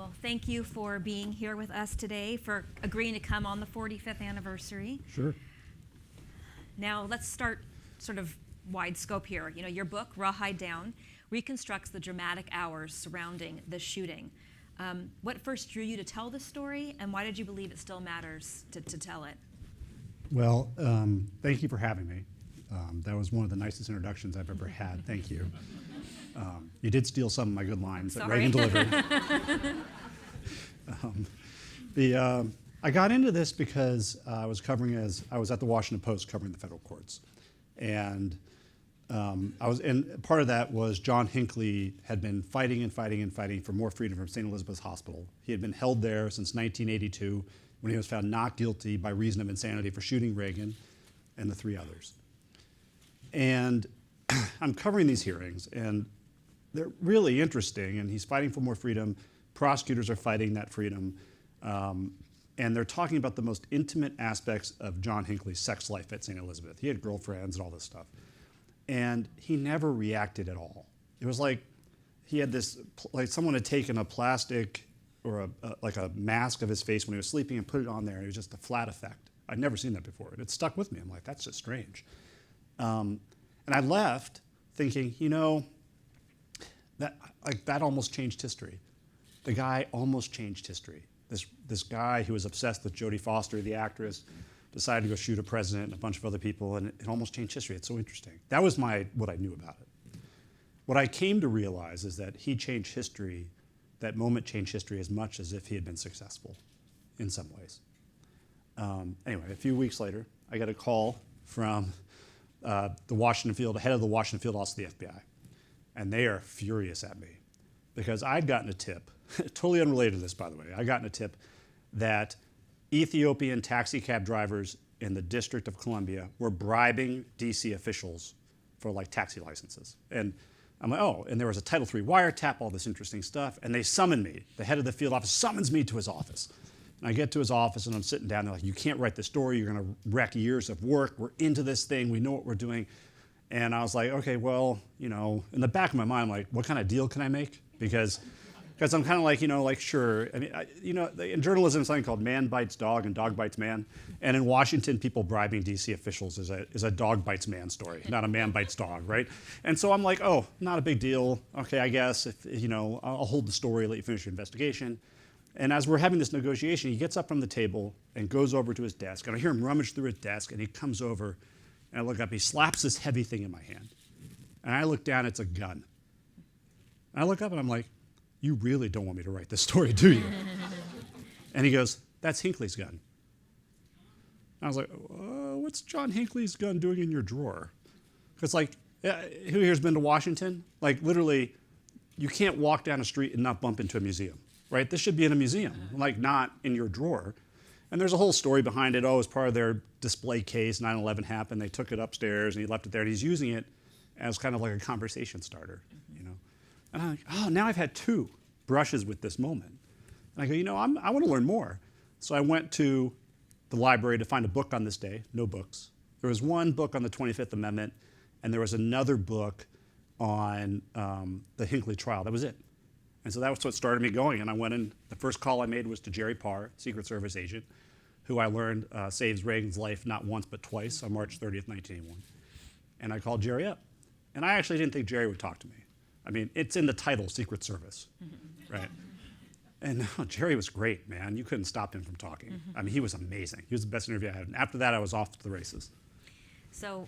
Well, thank you for being here with us today, for agreeing to come on the 45th anniversary. Sure. Now, let's start sort of wide scope here. You know, your book, Rawhide Down, reconstructs the dramatic hours surrounding the shooting. What first drew you to tell this story, and why did you believe it still matters to tell it? Well, thank you for having me. That was one of the nicest introductions I've ever had. Thank you. You did steal some of my good lines that Reagan delivered. I got into this because I was at the Washington Post covering the federal courts, and part of that was John Hinckley had been fighting for more freedom from St. Elizabeth's Hospital. He had been held there since 1982 when he was found not guilty by reason of insanity for shooting Reagan and the three others. And I'm covering these hearings, and they're really interesting, and he's fighting for more freedom. Prosecutors are fighting that freedom, and they're talking about the most intimate aspects of John Hinckley's sex life at St. Elizabeth. He had girlfriends and all this stuff. And he never reacted at all. It was like he had this, like someone had taken a plastic or like a mask of his face when he was sleeping and put it on there, and it was just a flat effect. I'd never seen that before, and it stuck with me. I'm like, that's just strange. And I left thinking, you know, that almost changed history. The guy almost changed history. This guy who was obsessed with Jodie Foster, the actress, decided to go shoot a president and a bunch of other people, and it almost changed history. It's so interesting. That was what I knew about it. What I came to realize is that he changed history, that moment changed history as much as if he had been successful in some ways. Anyway, a few weeks later, I got a call from the head of the Washington field office of the FBI. And they are furious at me because I'd gotten a tip, totally unrelated to this, by the way. I'd gotten a tip that Ethiopian taxi cab drivers in the District of Columbia were bribing DC officials for like taxi licenses. And I'm like, oh, and there was a Title III wiretap, all this interesting stuff, and they summoned me. The head of the field office summons me to his office. And I get to his office and I'm sitting down, they're like, you can't write the story, you're gonna wreck years of work, we're into this thing, we know what we're doing. And I was like, okay, well, you know, in the back of my mind, I'm like, what kind of deal can I make? Because I'm kind of like, you know, like, sure. I mean, in journalism, something called man bites dog and dog bites man. And in Washington, people bribing DC officials is a dog bites man story, not a man bites dog, right? And so I'm like, oh, not a big deal. Okay, I guess, I'll hold the story, let you finish your investigation. And as we're having this negotiation, he gets up from the table and goes over to his desk. And I hear him rummage through his desk, and he comes over. And I look up, he slaps this heavy thing in my hand. And I look down, it's a gun. And I look up and I'm like, you really don't want me to write this story, do you? And he goes, that's Hinckley's gun. And I was like, what's John Hinckley's gun doing in your drawer? Because like, who here's been to Washington? Like literally, you can't walk down a street and not bump into a museum, right? This should be in a museum, like not in your drawer. And there's a whole story behind it. Oh, as part of their display case, 9/11 happened. They took it upstairs and he left it there. And he's using it as kind of like a conversation starter, you know. And I'm like, oh, now I've had two brushes with this moment. And I go, you know, I want to learn more. So I went to the library to find a book on this day. No books. There was one book on the 25th Amendment, and there was another book on the Hinckley trial. That was it. And so that was what started me going. And I went in, the first call I made was to Jerry Parr, Secret Service agent, who I learned saves Reagan's life not once but twice on March 30th, 1981. And I called Jerry up. And I actually didn't think Jerry would talk to me. I mean, it's in the title, Secret Service, right? And Jerry was great, man. You couldn't stop him from talking. I mean, he was amazing. He was the best interview I had. And after that, I was off to the races. So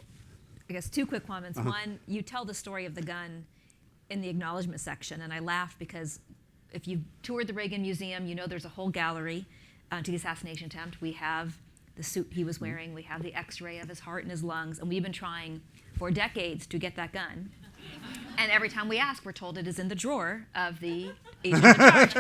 I guess two quick comments. One, you tell the story of the gun in the acknowledgement section, and I laughed because if you've toured the Reagan Museum, you know there's a whole gallery to the assassination attempt. We have the suit he was wearing, we have the x-ray of his heart and his lungs, and we've been trying for decades to get that gun. And every time we ask, we're told it is in the drawer of the agent in charge.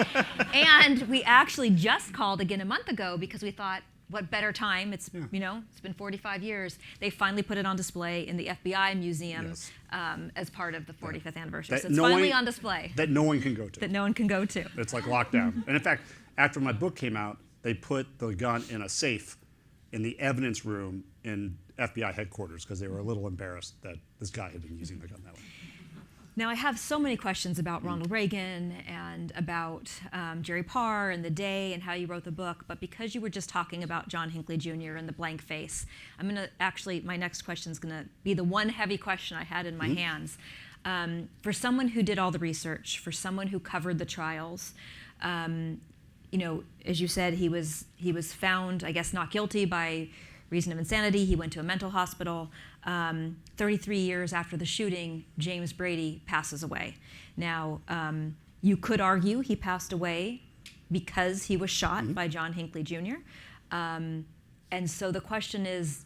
And we actually just called again a month ago because we thought, what better time? It's it's been 45 years. They finally put it on display in the FBI museum as part of the 45th anniversary. So it's finally on display. That no one can go to. That no one can go to. It's like locked down. And in fact, after my book came out, they put the gun in a safe in the evidence room in FBI headquarters because they were a little embarrassed that this guy had been using the gun that way. Now, I have so many questions about Ronald Reagan and about Jerry Parr and the day and how you wrote the book, but because you were just talking about John Hinckley Jr. and the blank face, I'm going to actually, my next question is going to be the one heavy question I had in my hands. For someone who did all the research, for someone who covered the trials, you know, as you said, he was found, I guess, not guilty by reason of insanity. He went to a mental hospital. 33 years after the shooting, James Brady passes away. Now, you could argue he passed away because he was shot by John Hinckley Jr. And so the question is,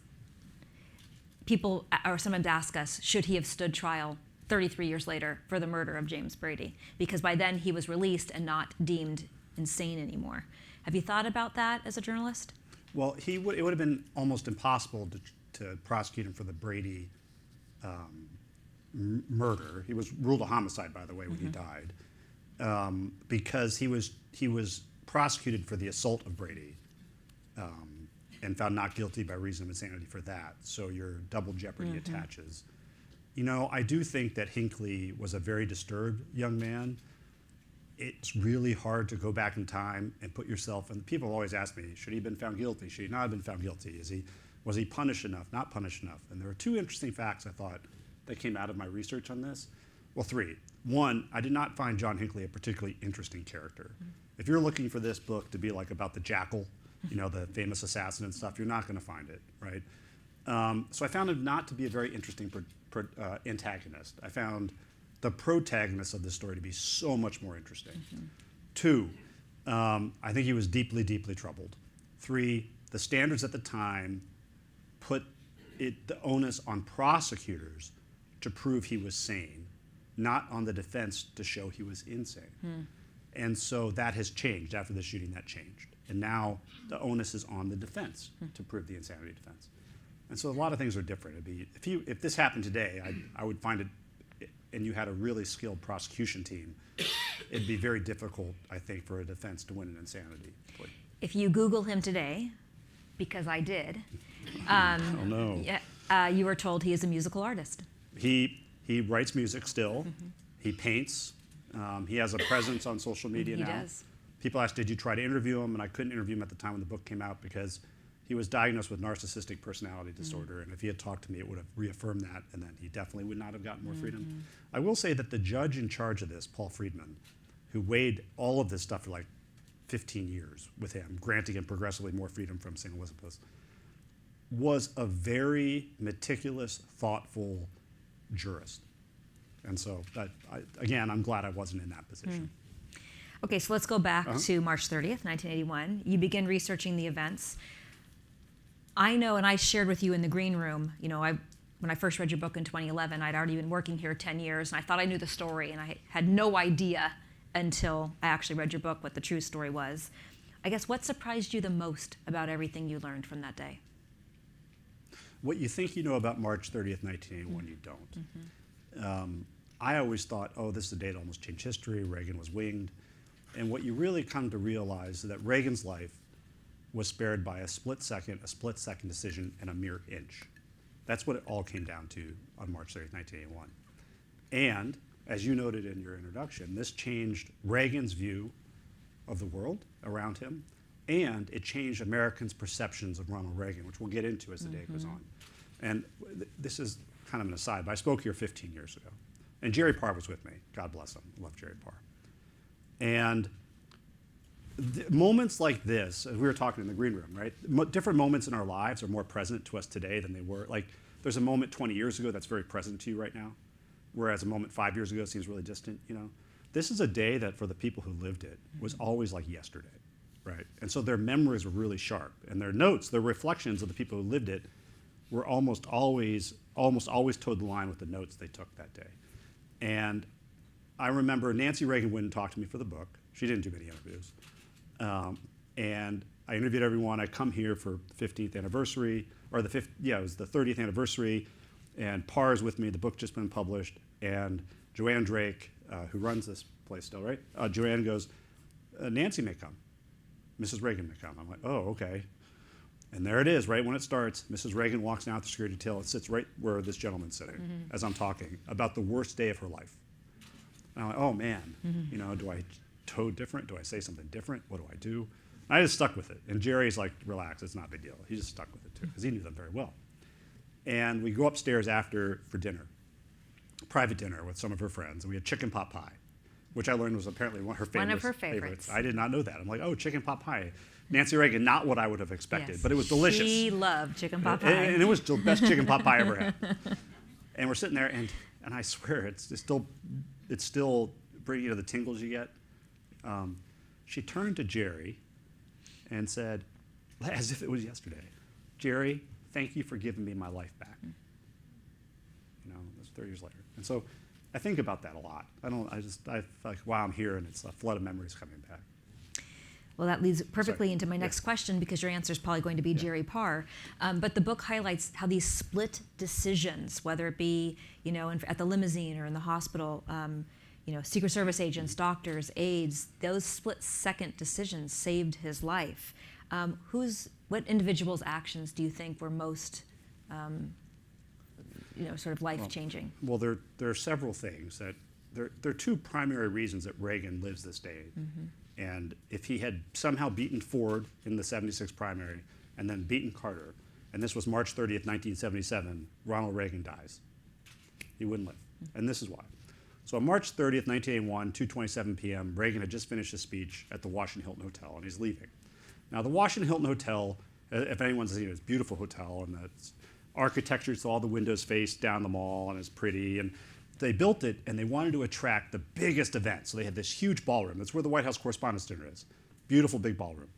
people or sometimes ask us, should he have stood trial 33 years later for the murder of James Brady? Because by then he was released and not deemed insane anymore. Have you thought about that as a journalist? Well, it would have been almost impossible to prosecute him for the Brady murder. He was ruled a homicide, by the way, when he died, because he was prosecuted for the assault of Brady and found not guilty by reason of insanity for that. So your double jeopardy attaches. You know, I do think that Hinckley was a very disturbed young man. It's really hard to go back in time and put yourself, and people always ask me, should he have been found guilty? Should he not have been found guilty? Was he punished enough, not punished enough? And there are two interesting facts I thought that came out of my research on this. Well, three. One, I did not find John Hinckley a particularly interesting character. If you're looking for this book to be like about the jackal, you know, the famous assassin and stuff, you're not going to find it, right? So I found him not to be a very interesting antagonist. I found the protagonist of this story to be so much more interesting. Two, I think he was deeply, deeply troubled. Three, the standards at the time put the onus on prosecutors to prove he was sane, not on the defense to show he was insane. And so that has changed. After the shooting, that changed. And now the onus is on the defense to prove the insanity defense. And so a lot of things are different. If this happened today, I would find it, and you had a really skilled prosecution team, it'd be very difficult, I think, for a defense to win an insanity plea. If you Google him today, because I did, oh no. You were told he is a musical artist. He writes music still. He paints. He has a presence on social media now. He does. People asked, did you try to interview him? And I couldn't interview him at the time when the book came out because he was diagnosed with narcissistic personality disorder, and if he had talked to me, it would have reaffirmed that, and then he definitely would not have gotten more freedom. I will say that the judge in charge of this, Paul Friedman, who weighed all of this stuff for like 15 years with him, granting him progressively more freedom from St. Elizabeth's, was a very meticulous, thoughtful jurist. And so, again, I'm glad I wasn't in that position. Okay, so let's go back to March 30th, 1981. You begin researching the events. I know, and I shared with you in the green room, you know, when I first read your book in 2011, I'd already been working here 10 years, and I thought I knew the story, and I had no idea until I actually read your book what the true story was. I guess what surprised you the most about everything you learned from that day? What you think you know about March 30th, 1981, you don't. I always thought, oh, this is a day that almost changed history. Reagan was winged. And what you really come to realize is that Reagan's life was spared by a split second decision, and a mere inch. That's what it all came down to on March 30th, 1981. And, as you noted in your introduction, this changed Reagan's view of the world around him, and it changed Americans' perceptions of Ronald Reagan, which we'll get into as the day goes on. And this is kind of an aside, but I spoke here 15 years ago. And Jerry Parr was with me. God bless him. I love Jerry Parr. And moments like this, as we were talking in the green room, right? Different moments in our lives are more present to us today than they were. Like, there's a moment 20 years ago that's very present to you right now, whereas a moment 5 years ago seems really distant, you know? This is a day that, for the people who lived it, was always like yesterday, right? And so their memories were really sharp, and their notes, their reflections of the people who lived it, were almost always towed the line with the notes they took that day. And I remember Nancy Reagan wouldn't talk to me for the book. She didn't do many interviews. And I interviewed everyone. I come here for 15th anniversary, or it was the 30th anniversary, and Parr's with me. The book just been published, and Joanne Drake, who runs this place still, right? Joanne goes, Nancy may come. Mrs. Reagan may come. I'm like, oh, okay. And there it is, right when it starts. Mrs. Reagan walks down the security detail. It sits right where this gentleman's sitting as I'm talking about the worst day of her life. And I'm like, oh man, you know, do I toe different? Do I say something different? What do I do? And I just stuck with it. And Jerry's like, relax, it's not a big deal. He just stuck with it too, because he knew them very well. And we go upstairs after for dinner, private dinner with some of her friends, and we had chicken pot pie, which I learned was apparently one of her favorites. I did not know that. I'm like, oh, chicken pot pie. Nancy Reagan, not what I would have expected, Yes. but it was delicious. She loved chicken pot pie. And it was the best chicken pot pie I ever had. And we're sitting there, and I swear, it's still bringing you the tingles you get. She turned to Jerry and said, as if it was yesterday, Jerry, thank you for giving me my life back. You know, it was 30 years later. And so I think about that a lot. I feel like, wow, I'm here, and it's a flood of memories coming back. Well, that leads perfectly into my next question, because your answer is probably going to be Jerry Parr. But the book highlights how these split decisions, whether it be, you know, at the limousine or in the hospital, you know, Secret Service agents, doctors, aides, those split-second decisions saved his life. What individuals' actions do you think were most, you know, sort of life-changing? Well, there are several things that there are two primary reasons that Reagan lives this day. And if he had somehow beaten Ford in the 76 primary and then beaten Carter, and this was March 30th, 1977, Ronald Reagan dies. He wouldn't live. And this is why. So on March 30th, 1981, 2:27 p.m., Reagan had just finished his speech at the Washington Hilton Hotel, and he's leaving. Now, the Washington Hilton Hotel, if anyone's seen it, it's a beautiful hotel, and it's architecture, so all the windows face down the mall, and it's pretty. And they built it, and they wanted to attract the biggest event. So they had this huge ballroom. That's where the White House Correspondents' Dinner is. Beautiful big ballroom.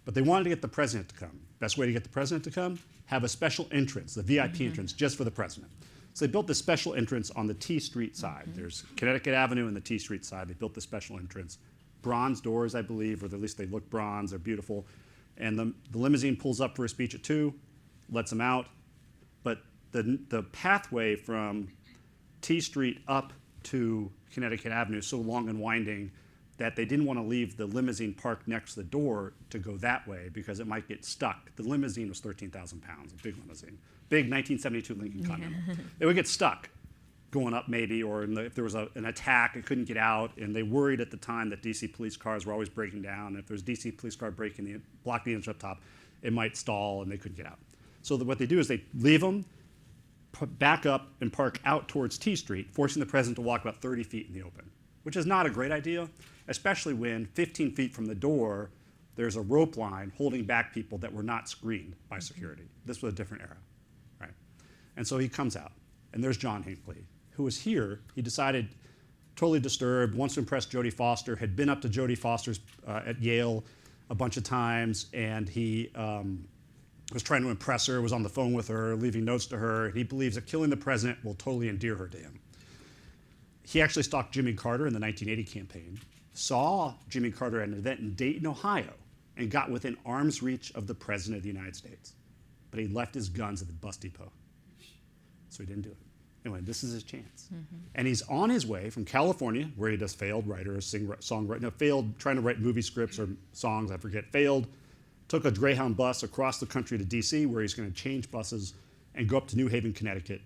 But they wanted to get the president to come. Best way to get the president to come? Have a special entrance, the VIP entrance, just for the president. So they built this special entrance on the T Street side. There's Connecticut Avenue and the T Street side. They built the special entrance. Bronze doors, I believe, or at least they look bronze. They're beautiful. And the limousine pulls up for a speech at 2, lets them out. But the pathway from T Street up to Connecticut Avenue is so long and winding that they didn't want to leave the limousine parked next to the door to go that way because it might get stuck. The limousine was 13,000 pounds, a big limousine. Big 1972 Lincoln Continental. They would get stuck going up maybe, or if there was an attack, it couldn't get out, and they worried at the time that DC police cars were always breaking down. If there's DC police car block the entrance up top, it might stall and they couldn't get out. So what they do is they leave them, back up and park out towards T Street, forcing the president to walk about 30 feet in the open, which is not a great idea, especially when 15 feet from the door, there's a rope line holding back people that were not screened by security. This was a different era, right? And so he comes out, and there's John Hinckley, who was here. He decided, totally disturbed, wants to impress Jodie Foster, had been up to Jodie Foster's at Yale a bunch of times, and he was trying to impress her, was on the phone with her, leaving notes to her. He believes that killing the president will totally endear her to him. He actually stalked Jimmy Carter in the 1980 campaign, saw Jimmy Carter at an event in Dayton, Ohio, and got within arm's reach of the President of the United States. But he left his guns at the bus depot. So he didn't do it. Anyway, this is his chance. And he's on his way from California, where he does failed writer, songwriter, failed trying to write movie scripts or songs, I forget, failed. Took a Greyhound bus across the country to DC, where he's going to change buses and go up to New Haven, Connecticut.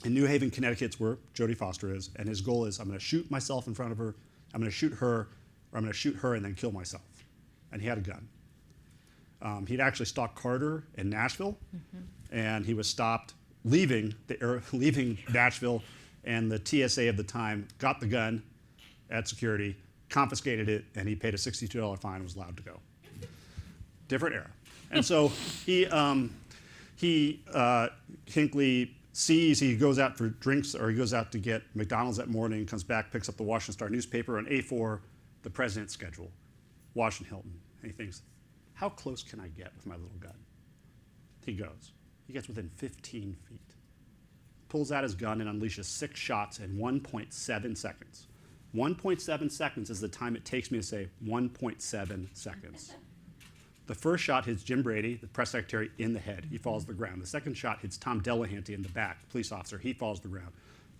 And New Haven, Connecticut's where Jodie Foster is, and his goal is, I'm going to shoot myself in front of her, I'm going to shoot her, or I'm going to shoot her and then kill myself. And he had a gun. He'd actually stalked Carter in Nashville, and he was stopped leaving Nashville, and the TSA of the time got the gun at security, confiscated it, and he paid a $62 fine and was allowed to go. Different era. And so Hinckley sees, he goes out for drinks, or he goes out to get McDonald's that morning, comes back, picks up the Washington Star newspaper on A4, the president's schedule, Washington Hilton. And he thinks, how close can I get with my little gun? He goes. He gets within 15 feet. Pulls out his gun and unleashes 6 shots in 1.7 seconds. 1.7 seconds is the time it takes me to say 1.7 seconds. The first shot hits Jim Brady, the press secretary, in the head. He falls to the ground. The second shot hits Tom Delahanty in the back, police officer. He falls to the ground.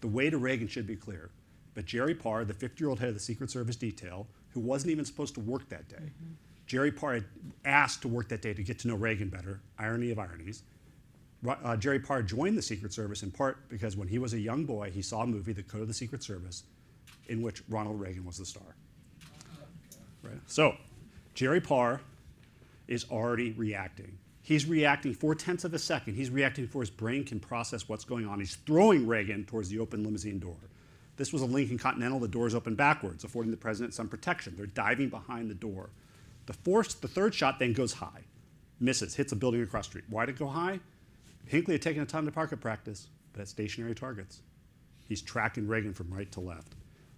The way to Reagan should be clear. But Jerry Parr, the 50-year-old head of the Secret Service detail, who wasn't even supposed to work that day, Jerry Parr had asked to work that day to get to know Reagan better, irony of ironies. Jerry Parr joined the Secret Service in part because when he was a young boy, he saw a movie, The Code of the Secret Service, in which Ronald Reagan was the star. Right? So Jerry Parr is already reacting. He's reacting 4/10 of a second. He's reacting before his brain can process what's going on. He's throwing Reagan towards the open limousine door. This was a Lincoln Continental. The doors open backwards, affording the president some protection. They're diving behind the door. The third shot then goes high, misses, hits a building across the street. Why did it go high? Hinckley had taken a ton to target practice, but at stationary targets. He's tracking Reagan from right to left.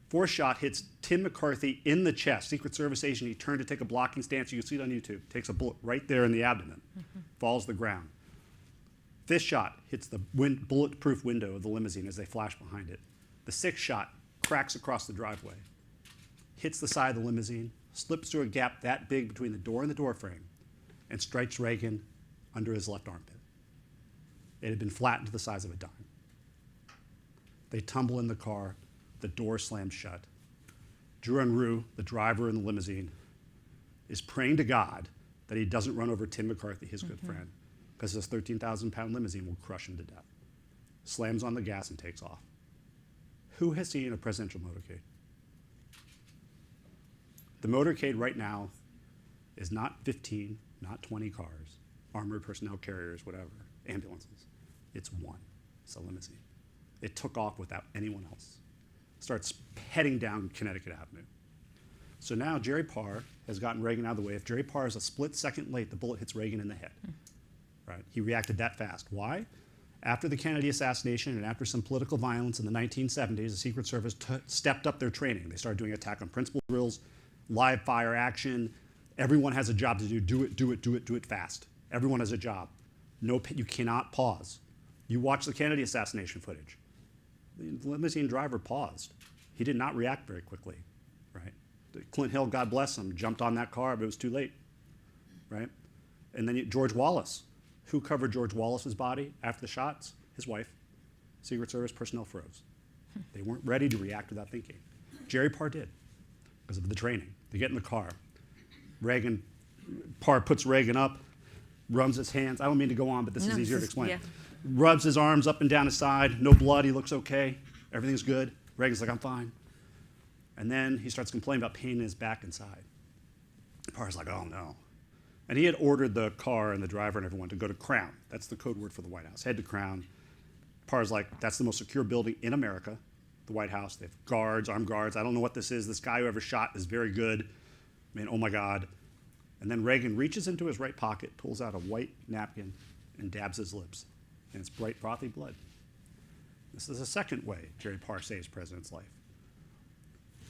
Fourth shot hits Tim McCarthy in the chest. Secret Service agent, he turned to take a blocking stance. You can see it on YouTube. Takes a bullet right there in the abdomen. Falls to the ground. Fifth shot hits the bulletproof window of the limousine as they flash behind it. The sixth shot cracks across the driveway. Hits the side of the limousine, slips through a gap that big between the door and the door frame, and strikes Reagan under his left armpit. It had been flattened to the size of a dime. They tumble in the car. The door slams shut. Drew Unruh, the driver in the limousine, is praying to God that he doesn't run over Tim McCarthy, his good friend, because this 13,000-pound limousine will crush him to death. Slams on the gas and takes off. Who has seen a presidential motorcade? The motorcade right now is not 15, not 20 cars, armored personnel carriers, whatever, ambulances. It's one. It's a limousine. It took off without anyone else. Starts heading down Connecticut Avenue. So now Jerry Parr has gotten Reagan out of the way. If Jerry Parr is a split second late, the bullet hits Reagan in the head. Right? He reacted that fast. Why? After the Kennedy assassination and after some political violence in the 1970s, the Secret Service stepped up their training. They started doing attack on principle drills, live fire action. Everyone has a job to do. Do it fast. Everyone has a job. No, you cannot pause. You watch the Kennedy assassination footage. The limousine driver paused. He did not react very quickly, right? Clint Hill, God bless him, jumped on that car, but it was too late, right? And then George Wallace. Who covered George Wallace's body after the shots? His wife. Secret Service personnel froze. They weren't ready to react without thinking. Jerry Parr did, because of the training. They get in the car. Parr puts Reagan up, rubs his hands. I don't mean to go on, but this is easier to explain. Yeah. Rubs his arms up and down his side. No blood. He looks okay. Everything's good. Reagan's like, I'm fine. And then he starts complaining about pain in his back and side. Parr's like, oh no. And he had ordered the car and the driver and everyone to go to Crown. That's the code word for the White House. Head to Crown. Parr's like, that's the most secure building in America, the White House. They have guards, armed guards. I don't know what this is. This guy who ever shot is very good. I mean, oh my God. And then Reagan reaches into his right pocket, pulls out a white napkin, and dabs his lips. And it's bright, frothy blood. This is the second way Jerry Parr saves president's life.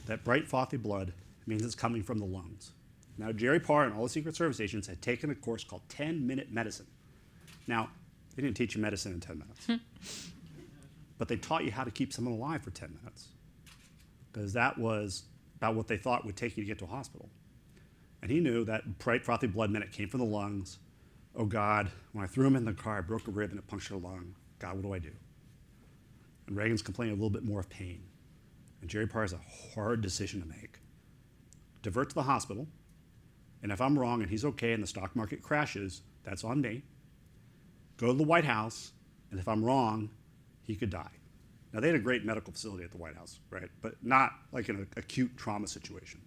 That bright, frothy blood means it's coming from the lungs. Now, Jerry Parr and all the Secret Service agents had taken a course called 10-minute medicine. Now, they didn't teach you medicine in 10 minutes. But they taught you how to keep someone alive for 10 minutes. Because that was about what they thought would take you to get to a hospital. And he knew that bright, frothy blood meant it came from the lungs. Oh God, when I threw him in the car, I broke a rib and it punctured a lung. God, what do I do? And Reagan's complaining a little bit more of pain. And Jerry Parr has a hard decision to make. Divert to the hospital, and if I'm wrong and he's okay and the stock market crashes, that's on me. Go to the White House, and if I'm wrong, he could die. Now, they had a great medical facility at the White House, right? But not like in an acute trauma situation.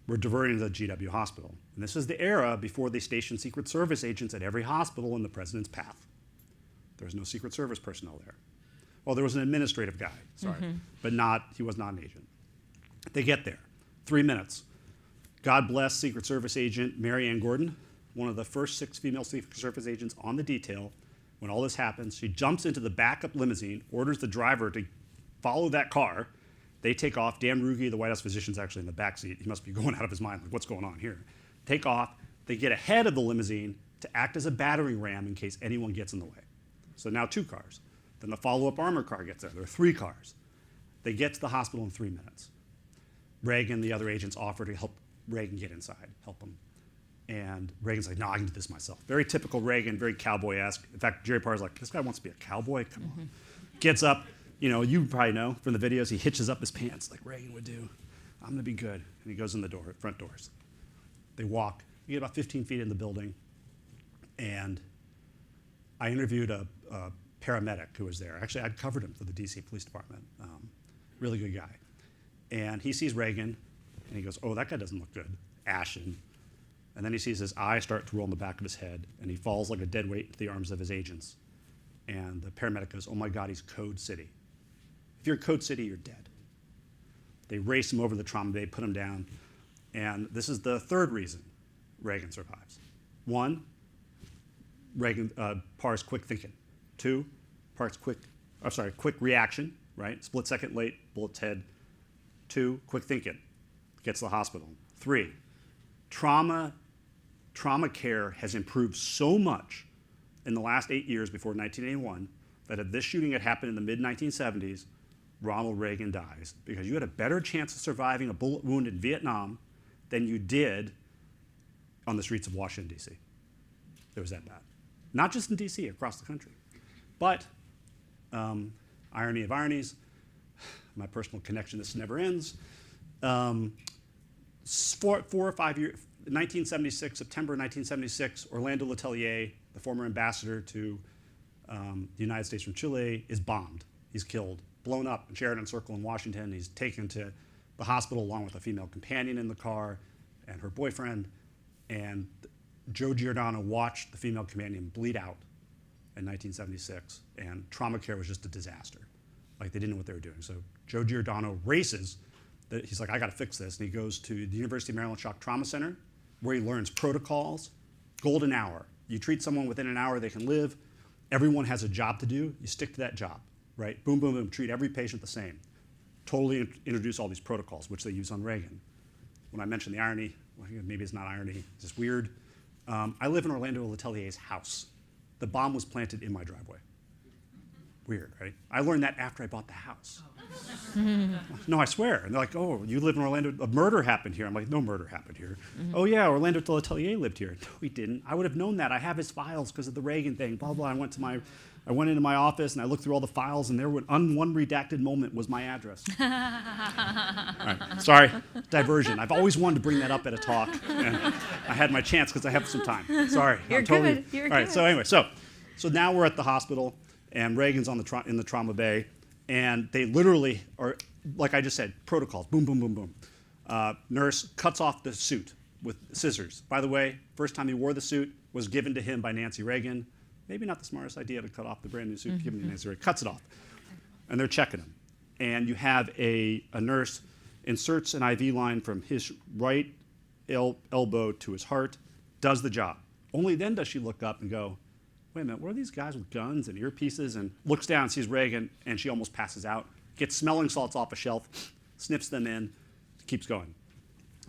We're diverting to the GW hospital. And this is the era before they stationed Secret Service agents at every hospital in the president's path. There was no Secret Service personnel there. Well, there was an administrative guy, but he was not an agent. They get there, 3 minutes. God bless Secret Service agent Mary Ann Gordon, one of the first 6 female Secret Service agents on the detail. When all this happens, she jumps into the backup limousine, orders the driver to follow that car. They take off. Dan Ruge, the White House physician's actually in the back seat. He must be going out of his mind, like, what's going on here? Take off. They get ahead of the limousine to act as a battering ram in case anyone gets in the way. So now 2 cars. Then the follow-up armored car gets there. There are 3 cars. They get to the hospital in 3 minutes. Reagan, the other agents, offer to help Reagan get inside, help him. And Reagan's like, no, I can do this myself. Very typical Reagan, very cowboy-esque. In fact, Jerry Parr's like, this guy wants to be a cowboy? Come on. Gets up. You know, you probably know from the videos, he hitches up his pants like Reagan would do. I'm going to be good. And he goes in the front doors. They walk. You get about 15 feet in the building. And I interviewed a paramedic who was there. Actually, I'd covered him for the DC Police Department. really good guy. And he sees Reagan, and he goes, oh, that guy doesn't look good, ashen. And then he sees his eyes start to roll in the back of his head, and he falls like a dead weight into the arms of his agents. And the paramedic goes, oh my God, he's Code City. If you're Code City, you're dead. They race him over to the trauma bay, put him down, and this is the third reason Reagan survives. One, Reagan, Parr's quick thinking. Two, Parr's quick reaction, right? Split second late, bullet's head. Two, quick thinking, gets to the hospital. Three, trauma care has improved so much in the last 8 years before 1981 that if this shooting had happened in the mid-1970s, Ronald Reagan dies because you had a better chance of surviving a bullet wound in Vietnam than you did on the streets of Washington, D.C. It was that bad. Not just in D.C., across the country. But, irony of ironies, my personal connection, this never ends. 4 or 5 years, 1976, September 1976, Orlando Letelier, the former ambassador to the United States from Chile, is bombed. He's killed, blown up in Sheridan Circle in Washington. He's taken to the hospital along with a female companion in the car and her boyfriend. And Joe Giordano watched the female companion bleed out in 1976, and trauma care was just a disaster. Like, they didn't know what they were doing. So Joe Giordano races. He's like, I got to fix this. And he goes to the University of Maryland Shock Trauma Center, where he learns protocols, golden hour. You treat someone within an hour, they can live. Everyone has a job to do. You stick to that job, right? Boom, boom, boom. Treat every patient the same. Totally introduce all these protocols, which they use on Reagan. When I mentioned the irony, well, maybe it's not irony, it's just weird. I live in Orlando Letelier's house. The bomb was planted in my driveway. Weird, right? I learned that after I bought the house. No, I swear. And they're like, oh, you live in Orlando, a murder happened here. I'm like, no murder happened here. Oh yeah, Orlando Letelier lived here. No, he didn't. I would have known that. I have his files because of the Reagan thing, blah, blah. I went into my office and I looked through all the files, and there was one redacted moment was my address. All right, sorry, diversion. I've always wanted to bring that up at a talk, and I had my chance because I have some time. Sorry. You're good. You're all right, good. so anyway, so now we're at the hospital, and Reagan's in the trauma bay, and they literally are, like I just said, protocols, boom, boom, boom, boom. Nurse cuts off the suit with scissors. By the way, first time he wore the suit was given to him by Nancy Reagan. Maybe not the smartest idea to cut off the brand new suit given to Nancy Reagan. Cuts it off. And they're checking him. And you have a nurse inserts an IV line from his right elbow to his heart, does the job. Only then does she look up and go, wait a minute, what are these guys with guns and earpieces? And looks down, sees Reagan, and she almost passes out. Gets smelling salts off a shelf, sniffs them in, keeps going.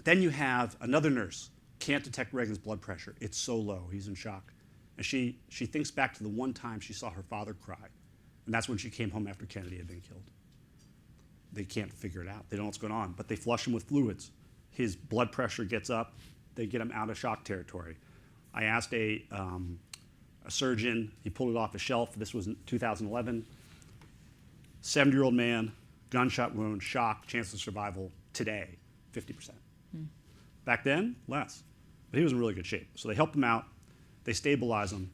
Then you have another nurse, can't detect Reagan's blood pressure. It's so low, he's in shock. And she thinks back to the one time she saw her father cry. And that's when she came home after Kennedy had been killed. They can't figure it out. They don't know what's going on, but they flush him with fluids. His blood pressure gets up. They get him out of shock territory. I asked a surgeon. He pulled it off a shelf. This was in 2011. 70-year-old man, gunshot wound, shock, chance of survival today, 50%. Back then, less. But he was in really good shape. So they helped him out. They stabilize him.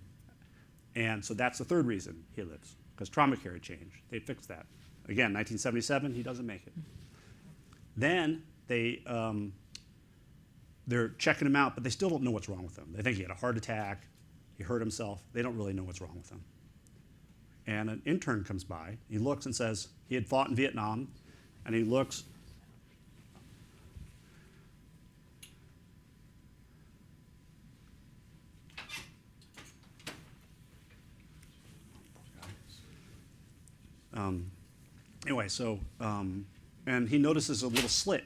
And so that's the third reason he lives, because trauma care had changed. They fixed that. Again, 1977, he doesn't make it. Then they're checking him out, but they still don't know what's wrong with him. They think he had a heart attack, he hurt himself. They don't really know what's wrong with him. And an intern comes by. He looks and says he had fought in Vietnam, and he looks. Anyway, so, and he notices a little slit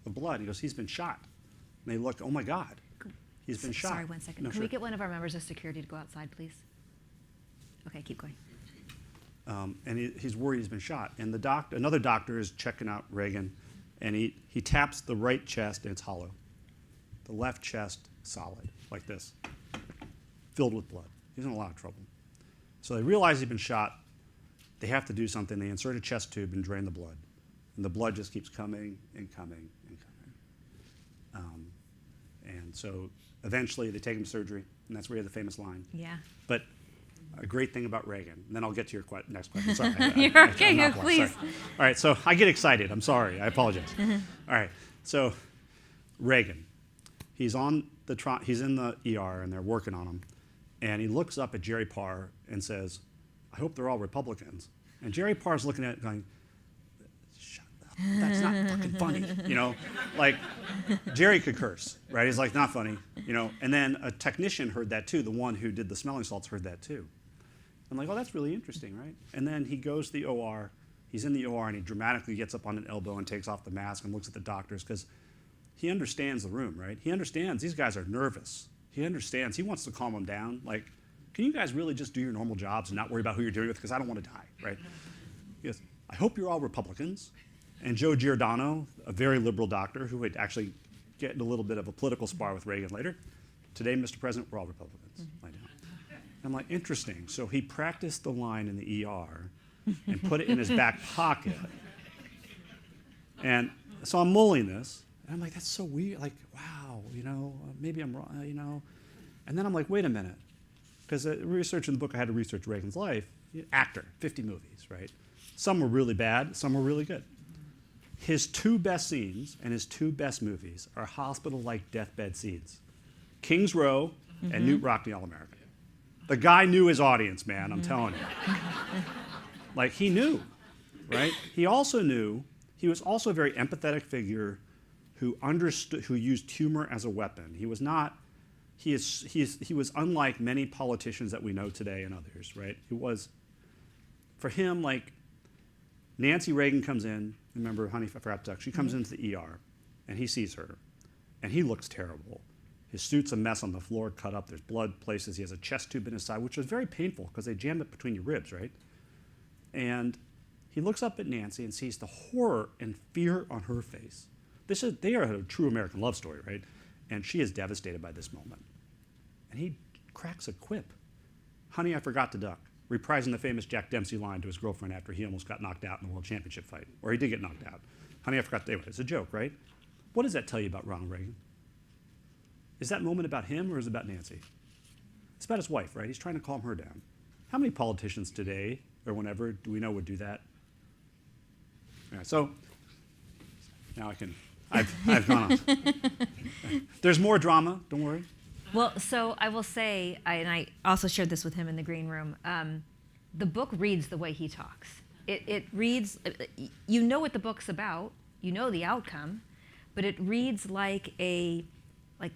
of blood. He goes, he's been shot. And they look, oh my God, he's been shot. Sorry, 1 second. No, Can sure. we get one of our members of security to go outside, please? Okay, keep going. And he's worried he's been shot. And another doctor is checking out Reagan, and he taps the right chest, and it's hollow. The left chest, solid, like this, filled with blood. He's in a lot of trouble. So they realize he's been shot. They have to do something. They insert a chest tube and drain the blood. And the blood just keeps coming and coming and coming. And so eventually they take him to surgery, and that's where you have the famous line. Yeah. But a great thing about Reagan. And then I'll get to your next question. Sorry. You're okay, I'm not please. sorry. All right, so I get excited. I'm sorry. I apologize. All right, so Reagan. He's in the ER, and they're working on him. And he looks up at Jerry Parr and says, I hope they're all Republicans. And Jerry Parr's looking at it going, shut up, that's not fucking funny. Like Jerry could curse, right? He's like, not funny, And then a technician heard that too. The one who did the smelling salts heard that too. I'm like, oh, that's really interesting, right? And then he goes to the OR. He's in the OR, and he dramatically gets up on an elbow and takes off the mask and looks at the doctors because he understands the room, right? He understands these guys are nervous. He understands. He wants to calm them down. Like, can you guys really just do your normal jobs and not worry about who you're dealing with? Because I don't want to die, right? He goes, I hope you're all Republicans. And Joe Giordano, a very liberal doctor who would actually get in a little bit of a political spar with Reagan later. Today, Mr. President, we're all Republicans. Lie down. I'm like, interesting. So he practiced the line in the ER and put it in his back pocket. And so I'm mulling this. And I'm like, that's so weird. Like, wow, maybe I'm wrong, And then I'm like, wait a minute. Because research in the book, I had to research Reagan's life. Actor, 50 movies, right? Some were really bad, some were really good. His two best scenes and his two best movies are hospital-like deathbed scenes. King's Row and Newt Rockney All-American. The guy knew his audience, man, I'm telling you. Like, he knew, right? He also knew, he was also a very empathetic figure who understood, who used humor as a weapon. He was not, he was unlike many politicians that we know today and others, right? It was, for him, like, Nancy Reagan comes in, remember Honey, I Forgot to Duck, she comes into the ER, and he sees her, and he looks terrible. His suit's a mess on the floor, cut up, there's blood places, he has a chest tube in his side, which was very painful, because they jammed it between your ribs, right? And he looks up at Nancy and sees the horror and fear on her face. They are a true American love story, right? And she is devastated by this moment. And he cracks a quip. Honey, I Forgot to Duck, reprising the famous Jack Dempsey line to his girlfriend after he almost got knocked out in the World Championship fight. Or he did get knocked out. Honey, I Forgot to... Anyway, it's a joke, right? What does that tell you about Ronald Reagan? Is that moment about him or is it about Nancy? It's about his wife, right? He's trying to calm her down. How many politicians today or whenever do we know would do that? All right, so now I've gone on. There's more drama, don't worry. Well, so I will say, and I also shared this with him in the green room, the book reads the way he talks. It reads, you know what the book's about, you know the outcome, but it reads like a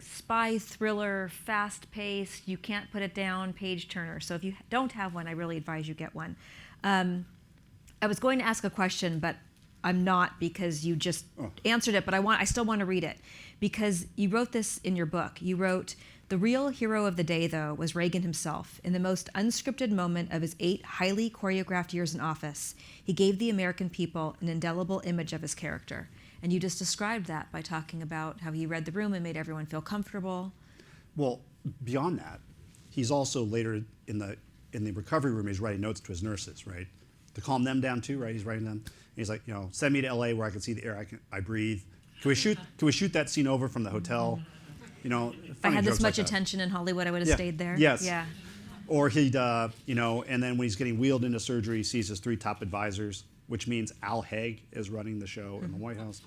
spy thriller, fast-paced, you can't put it down, page turner. So if you don't have one, I really advise you get one. I was going to ask a question, but I'm not because you just answered it, but I still want to read it because you wrote this in your book. You wrote, the real hero of the day, though, was Reagan himself. In the most unscripted moment of his 8 highly choreographed years in office, he gave the American people an indelible image of his character. And you just described that by talking about how he read the room and made everyone feel comfortable. Well, beyond that, he's also later in the recovery room, he's writing notes to his nurses, right? To calm them down too, right? He's writing them. He's like, send me to LA where I can see the air I breathe. Can we shoot that scene over from the hotel? If I had this much attention in Hollywood, I would have stayed there. Yes. Yeah. Or he'd, and then when he's getting wheeled into surgery, he sees his 3 top advisors, which means Al Haig is running the show in the White House,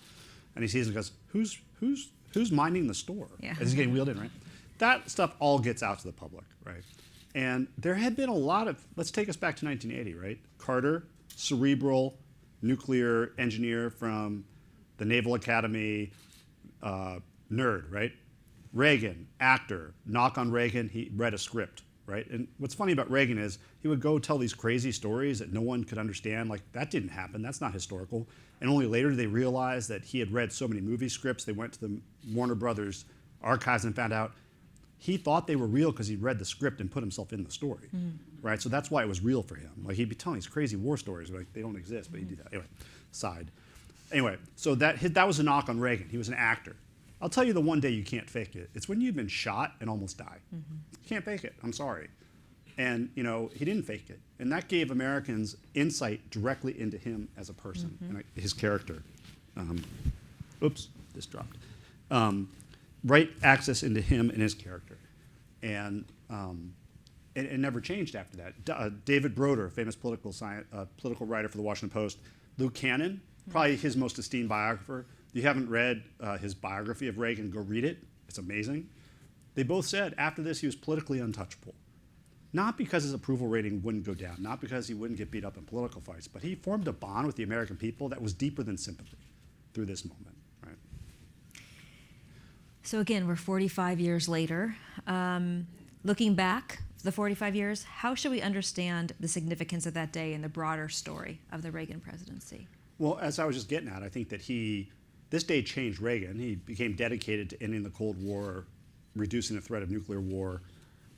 and he sees and goes, "Who's minding the store?" Yeah. As he's getting wheeled in, right? That stuff all gets out to the public, right? And there had been a lot of. Let's take us back to 1980, right? Carter, cerebral, nuclear engineer from the Naval Academy, nerd, right? Reagan, actor, knock on Reagan, he read a script, right? And what's funny about Reagan is he would go tell these crazy stories that no one could understand, like that didn't happen, that's not historical. And only later did they realize that he had read so many movie scripts, they went to the Warner Brothers archives and found out he thought they were real because he read the script and put himself in the story, right? So that's why it was real for him. Like he'd be telling these crazy war stories, like they don't exist, but he'd do that. Anyway, side. Anyway, so that was a knock on Reagan. He was an actor. I'll tell you the one day you can't fake it. It's when you've been shot and almost die. You can't fake it, I'm sorry. And he didn't fake it. And that gave Americans insight directly into him as a person and his character. Oops, this dropped. Right access into him and his character. And it never changed after that. David Broder, famous political writer for the Washington Post, Luke Cannon, probably his most esteemed biographer. If you haven't read his biography of Reagan, go read it. It's amazing. They both said after this he was politically untouchable. Not because his approval rating wouldn't go down, not because he wouldn't get beat up in political fights, but he formed a bond with the American people that was deeper than sympathy through this moment. Right? So again, we're 45 years later. Looking back, the 45 years, how should we understand the significance of that day in the broader story of the Reagan presidency? Well, as I was just getting at, I think that this day changed Reagan. He became dedicated to ending the Cold War, reducing the threat of nuclear war.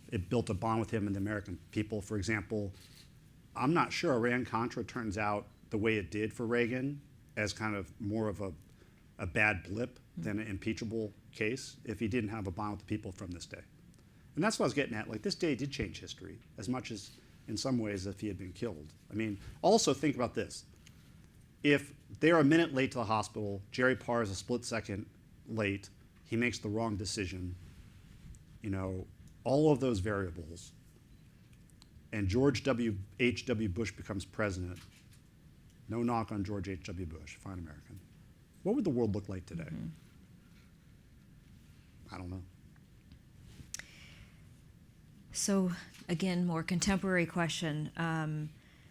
It built a bond with him and the American people. For example, I'm not sure Iran-Contra turns out the way it did for Reagan as kind of more of a bad blip than an impeachable case if he didn't have a bond with the people from this day. And that's what I was getting at. Like, this day did change history as much as, in some ways, if he had been killed. I mean, also think about this. If they're a minute late to the hospital, Jerry Parr is a split second late, he makes the wrong decision, all of those variables, and George H.W. Bush becomes president, no knock on George H.W. Bush, fine American, what would the world look like today? Mm-hmm. I don't know. So again, more contemporary question.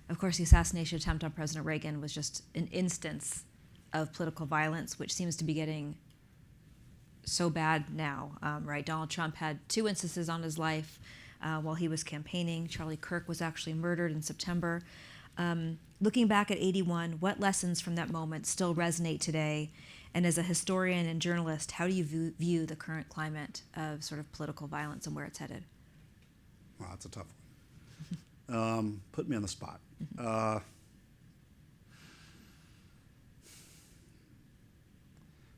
Of course, the assassination attempt on President Reagan was just an instance of political violence, which seems to be getting so bad now, right? Donald Trump had 2 instances on his life while he was campaigning. Charlie Kirk was actually murdered in September. Looking back at '81, what lessons from that moment still resonate today? And as a historian and journalist, how do you view the current climate of sort of political violence and where it's headed? Wow, that's a tough one. Put me on the spot.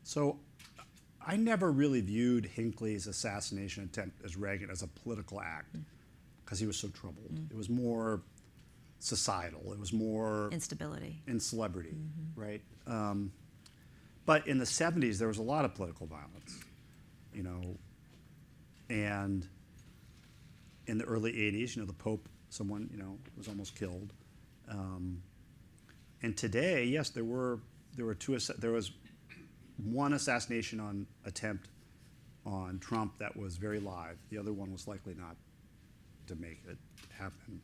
So I never really viewed Hinckley's assassination attempt as Reagan as a political act because he was so troubled. It was more societal. It was more instability in celebrity, right? But in the 70s, there was a lot of political violence, and in the early 80s, the Pope, someone, was almost killed. And today, yes, there was one assassination attempt on Trump that was very live. The other one was likely not to make it happen.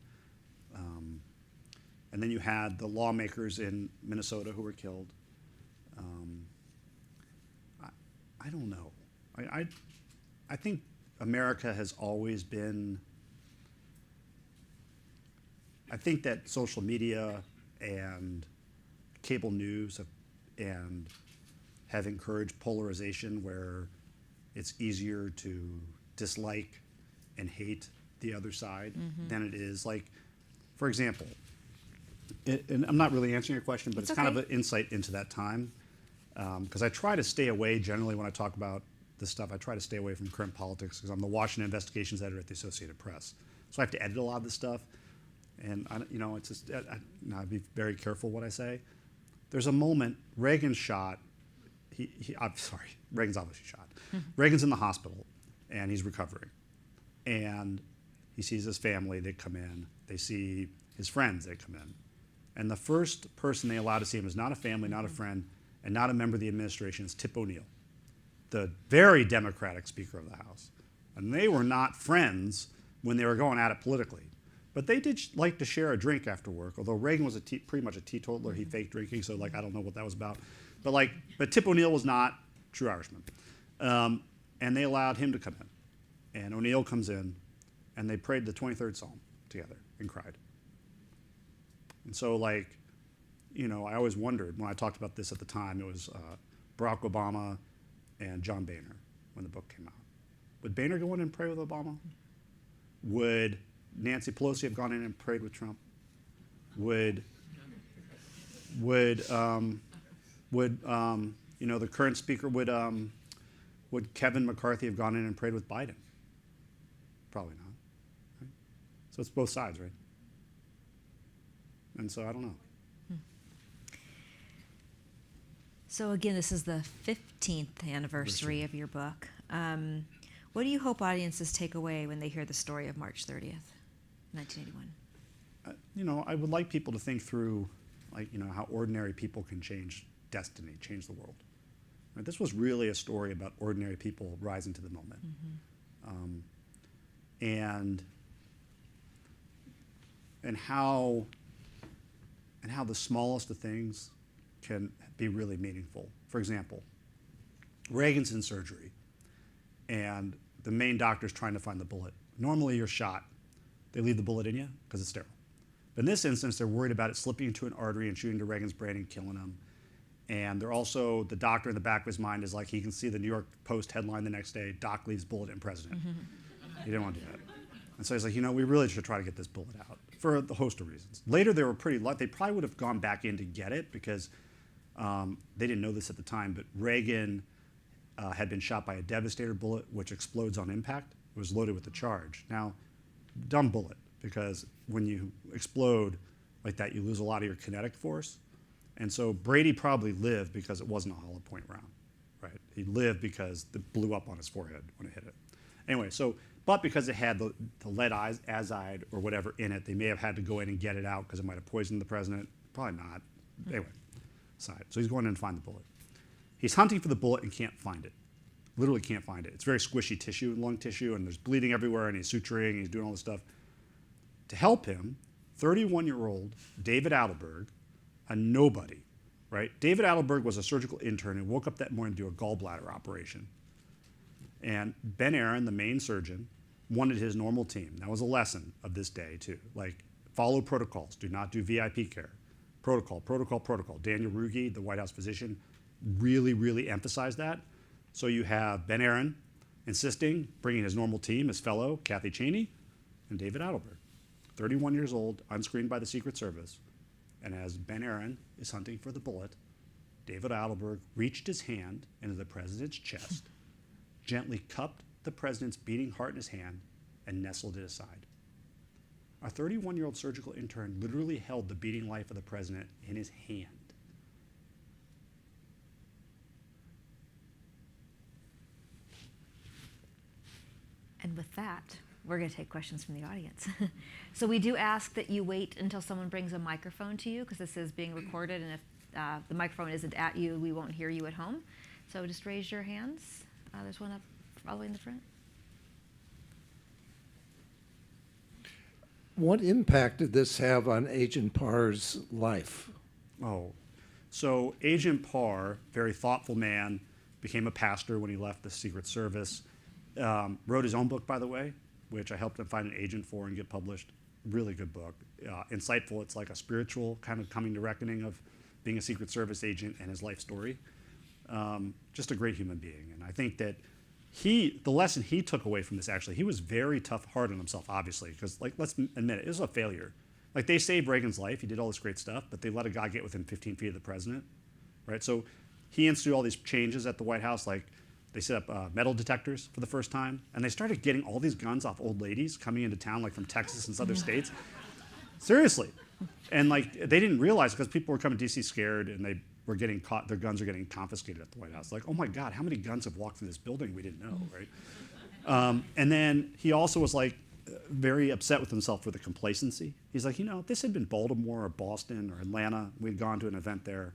And then you had the lawmakers in Minnesota who were killed. I don't know. I think America has always been. I think that social media and cable news have encouraged polarization where it's easier to dislike and hate the other side than it is. Like, for example, and I'm not really answering your question, but it's kind of an insight into that time. Because I try to stay away, generally when I talk about this stuff, I try to stay away from current politics because I'm the Washington investigations editor at the Associated Press. So I have to edit a lot of this stuff. And, it's just, I'd be very careful what I say. There's a moment, Reagan's shot. I'm sorry, Reagan's obviously shot. Reagan's in the hospital, and he's recovering. And he sees his family, they come in. They see his friends, they come in. And the first person they allow to see him is not a family, not a friend, and not a member of the administration. It's Tip O'Neill, the very Democratic Speaker of the House. And they were not friends when they were going at it politically. But they did like to share a drink after work, although Reagan was pretty much a teetotaler. He faked drinking, so I don't know what that was about. But Tip O'Neill was not a true Irishman. And they allowed him to come in. And O'Neill comes in, and they prayed the 23rd Psalm together and cried. And so, I always wondered, when I talked about this at the time, it was Barack Obama and John Boehner when the book came out. Would Boehner go in and pray with Obama? Would Nancy Pelosi have gone in and prayed with Trump? Would the current speaker, would Kevin McCarthy have gone in and prayed with Biden? Probably not. Right? So it's both sides, right? And so I don't know. So again, this is the 15th anniversary of your book. What do you hope audiences take away when they hear the story of March 30th? 1981. You know, I would like people to think through, like, you know, how ordinary people can change destiny, change the world. Right? This was really a story about ordinary people rising to the moment. And how the smallest of things can be really meaningful. For example, Reagan's in surgery, and the main doctor's trying to find the bullet. Normally you're shot. They leave the bullet in you because it's sterile. But in this instance, they're worried about it slipping into an artery and shooting to Reagan's brain and killing him. And they're also, the doctor in the back of his mind is like, he can see the New York Post headline the next day, "Doc leaves bullet in president." He didn't want to do that. And so he's like, you know, we really should try to get this bullet out for a host of reasons. Later, they were pretty lucky. They probably would have gone back in to get it because they didn't know this at the time, but Reagan had been shot by a devastator bullet, which explodes on impact. It was loaded with a charge. Now, dumb bullet, because when you explode like that, you lose a lot of your kinetic force. And so Brady probably lived because it wasn't a hollow point round, right? He lived because it blew up on his forehead when it hit it. Anyway, but because it had the lead azide or whatever in it, they may have had to go in and get it out because it might have poisoned the president. Probably not. Anyway, aside. So he's going in to find the bullet. He's hunting for the bullet and can't find it. Literally can't find it. It's very squishy tissue, lung tissue, and there's bleeding everywhere, and he's suturing, and he's doing all this stuff. To help him, 31-year-old David Adelberg, a nobody, right? David Adelberg was a surgical intern and woke up that morning to do a gallbladder operation. And Ben Aaron, the main surgeon, wanted his normal team. That was a lesson of this day, too. Like, follow protocols. Do not do VIP care. Protocol, protocol, protocol. Daniel Ruge, the White House physician, really, really emphasized that. So you have Ben Aaron insisting, bringing his normal team, his fellow, Kathy Cheney, and David Adelberg. 31 years old, unscreened by the Secret Service. And as Ben Aaron is hunting for the bullet, David Adelberg reached his hand into the president's chest, gently cupped the president's beating heart in his hand, and nestled it aside. Our 31-year-old surgical intern literally held the beating life of the president in his hand. And with that, we're going to take questions from the audience. So we do ask that you wait until someone brings a microphone to you, because this is being recorded, and if the microphone isn't at you, we won't hear you at home. So just raise your hands. There's one up all the way in the front. What impact did this have on Agent Parr's life? Oh, so Agent Parr, very thoughtful man, became a pastor when he left the Secret Service. Wrote his own book, by the way, which I helped him find an agent for and get published. Really good book. Insightful. It's like a spiritual kind of coming to reckoning of being a Secret Service agent and his life story. Just a great human being. And I think that the lesson he took away from this, actually, he was very hard on himself, obviously, because, like, let's admit it was a failure. Like, they saved Reagan's life. He did all this great stuff, but they let a guy get within 15 feet of the president, right? So he instituted all these changes at the White House, like they set up metal detectors for the first time, and they started getting all these guns off old ladies coming into town, like from Texas and other states. Seriously. And, like, they didn't realize, because people were coming to D.C. scared, and they were getting caught, their guns are getting confiscated at the White House. Like, oh my God, how many guns have walked through this building we didn't know, right? And then he also was, like, very upset with himself for the complacency. He's like, you know, if this had been Baltimore or Boston or Atlanta, we'd gone to an event there,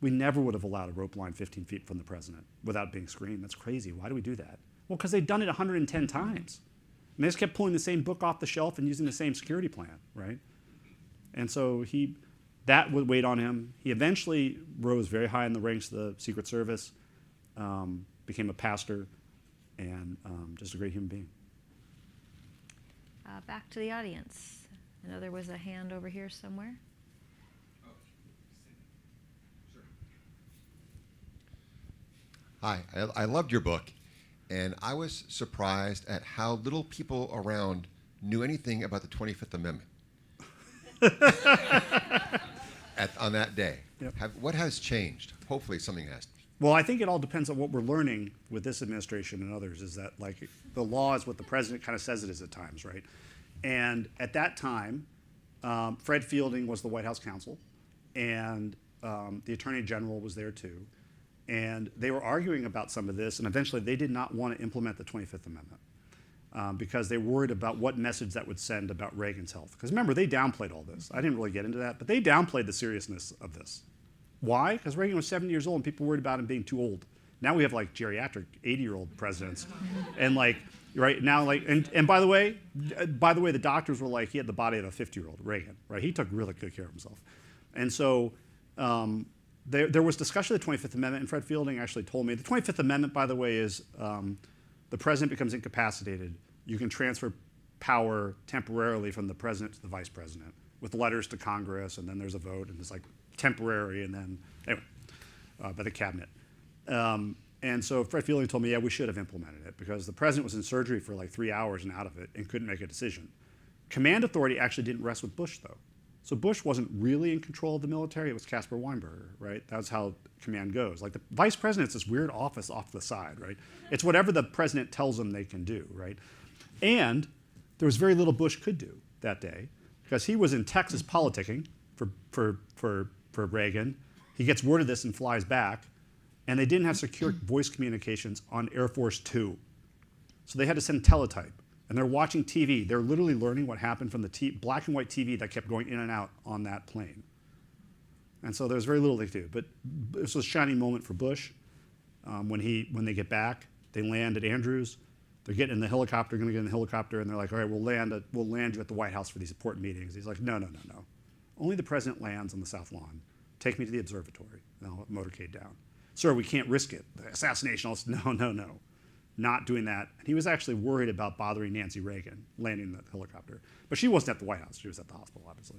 we never would have allowed a rope line 15 feet from the president without being screened. That's crazy. Why do we do that? Well, because they'd done it 110 times. And they just kept pulling the same book off the shelf and using the same security plan, right? And so that would weigh on him. He eventually rose very high in the ranks of the Secret Service, became a pastor, and just a great human being. Back to the audience. I know there was a hand over here somewhere. Hi, I loved your book, and I was surprised at how little people around knew anything about the 25th Amendment on that day. Yep. What has changed? Hopefully something has. Well, I think it all depends on what we're learning with this administration and others, is that, like, the law is what the president kind of says it is at times, right? And at that time, Fred Fielding was the White House counsel, and the Attorney General was there too. And they were arguing about some of this, and eventually they did not want to implement the 25th Amendment. because they were worried about what message that would send about Reagan's health. Because remember, they downplayed all this. I didn't really get into that, but they downplayed the seriousness of this. Why? Because Reagan was 70 years old and people were worried about him being too old. Now we have like geriatric 80-year-old presidents. And like, right now, like, and by the way, the doctors were like, he had the body of a 50-year-old, Reagan, right? He took really good care of himself. And so there was discussion of the 25th Amendment, and Fred Fielding actually told me, the 25th Amendment, by the way, is the president becomes incapacitated. You can transfer power temporarily from the president to the vice president with letters to Congress, and then there's a vote, and it's like temporary, and then, anyway, by the cabinet. And so Fred Fielding told me, yeah, we should have implemented it because the president was in surgery for like 3 hours and out of it and couldn't make a decision. Command authority actually didn't rest with Bush, though. So Bush wasn't really in control of the military. It was Caspar Weinberger, right? That's how command goes. Like the vice president's this weird office off to the side, right? It's whatever the president tells them they can do, right? And there was very little Bush could do that day because he was in Texas politicking for Reagan. He gets word of this and flies back. And they didn't have secure voice communications on Air Force 2. So they had to send teletype. And they're watching TV. They're literally learning what happened from the black and white TV that kept going in and out on that plane. And so there's very little they could do. But this was a shining moment for Bush. When they get back, they land at Andrews. They're getting in the helicopter, going to get in the helicopter, and they're like, all right, we'll land you at the White House for these important meetings. He's like, no. Only the president lands on the South Lawn. Take me to the observatory, and I'll motorcade down. Sir, we can't risk it. The assassination, no. Not doing that. And he was actually worried about bothering Nancy Reagan landing the helicopter. But she wasn't at the White House. She was at the hospital, obviously.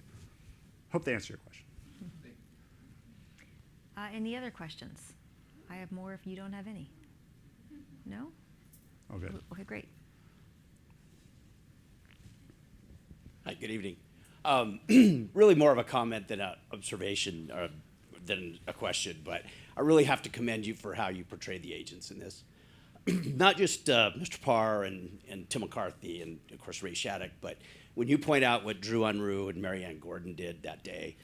Hope they answer your question. Any other questions? I have more if you don't have any. No? Okay. Okay, great. Hi, good evening. Really more of a comment than an observation than a question, but I really have to commend you for how you portrayed the agents in this. Not just Mr. Parr and Tim McCarthy and, of course, Ray Shattuck, but when you point out what Drew Unruh and Marianne Gordon did that day,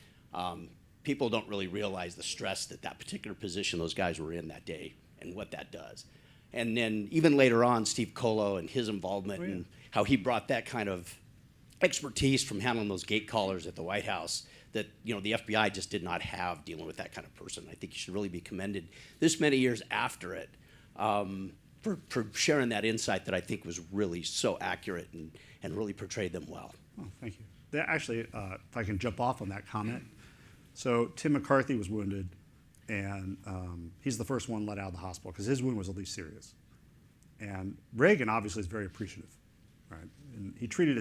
people don't really realize the stress that particular position those guys were in that day and what that does. And then even later on, Steve Colo and his involvement and how he brought that kind of expertise from handling those gate callers at the White House that the FBI just did not have dealing with that kind of person. I think you should really be commended this many years after it for sharing that insight that I think was really so accurate and really portrayed them well. Oh, thank you. Actually, if I can jump off on that comment. So Tim McCarthy was wounded, and he's the first one let out of the hospital because his wound was at least serious. And Reagan obviously is very appreciative, right? And they treated